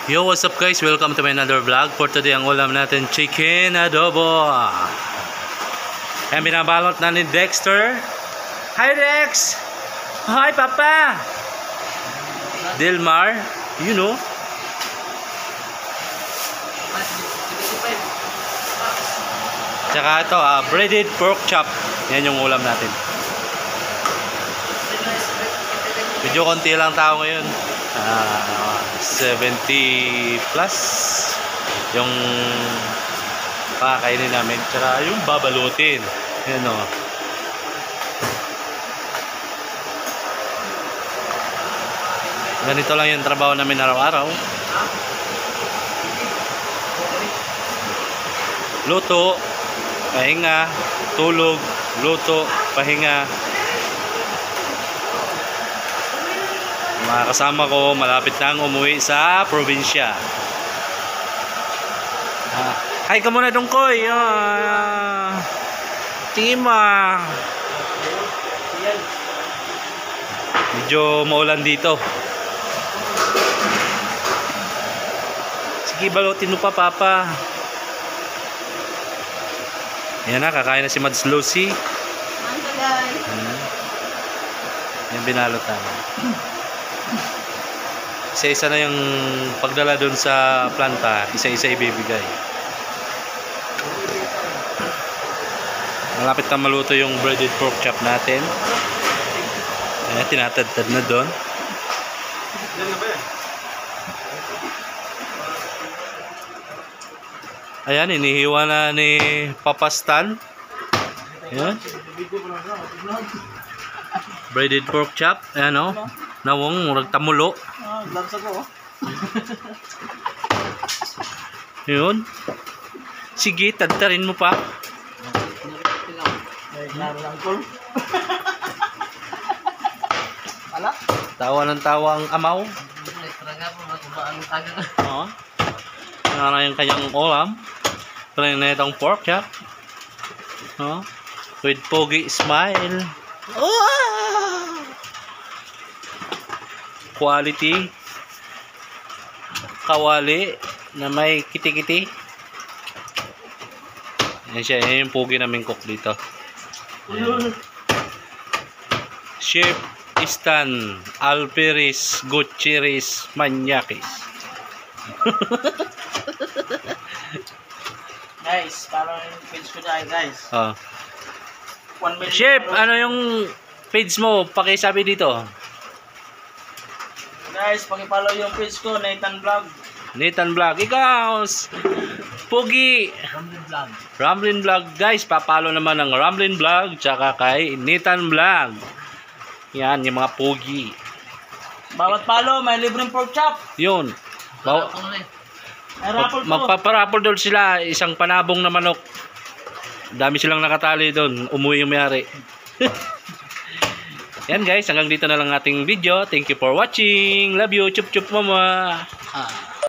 Yo, what's up guys? Welcome to my another vlog. For today, ang ulam natin, chicken adobo. Ayan, binabalot na ni Dexter. Hi Dex! Hi Papa! Delmar, you know. Tsaka ito, breaded pork chop. Yan yung ulam natin. Medyo konti lang tao ngayon. 70 plus yung kakainin namin, tsaka yung babalutin. Yan o. Ganito lang yung trabaho namin araw-araw. Luto, pahinga, tulog, luto, pahinga. Mga kasama ko malapit nang umuwi sa probinsya. Hi ka muna Dungkoy. Tima. Medyo maulan dito. Sige, balutin mo pa Papa. Yan na, kakain na si Mads Lucy. Yan, binalot namin. Isa-isa na yung pagdala dun sa planta, isa-isa ibibigay. Malapit na maluto yung breaded pork chop natin. Ayan, tinatad-tad na dun. Ayan, inihiwa na ni Papa Stan. Ayan. Breaded pork chop. Ayan o. Nawong, murag tamulo. Gloves ako. Yun. Sige, tadtarin mo pa. Tawa ng tawa ang amaw. Oo. Ano na yung kanyang ulam. Ito na itong pork chop. With pogi smile. Quality kawali na may kiti-kiti. Yan siya, yan yung pugi namin cook dito. Chef Stan Alperis Gutierrez Manyakis. Guys, parang yung page ko dahil guys. 1 million. Chef, ano yung page mo? Pakisabi dito. Guys, pakipollow yung page ko, Nathan Vlog. Nathan Vlog. Ikaw, Pogi. Ramblin Vlog. Ramblin Vlog. Guys, papalo naman ng Ramblin Vlog tsaka kay Nathan Vlog. Yan, yung mga Pogi. Bawat follow, may libreng pork chop. Yun. May raffle po. Magpaparapol doon sila. Isang panabong na manok. Dami silang nakatali doon. Umuwi yung mayari. Yan guys, hanggang dito na lang ating video. Thank you for watching. Love you. Chup chup mama.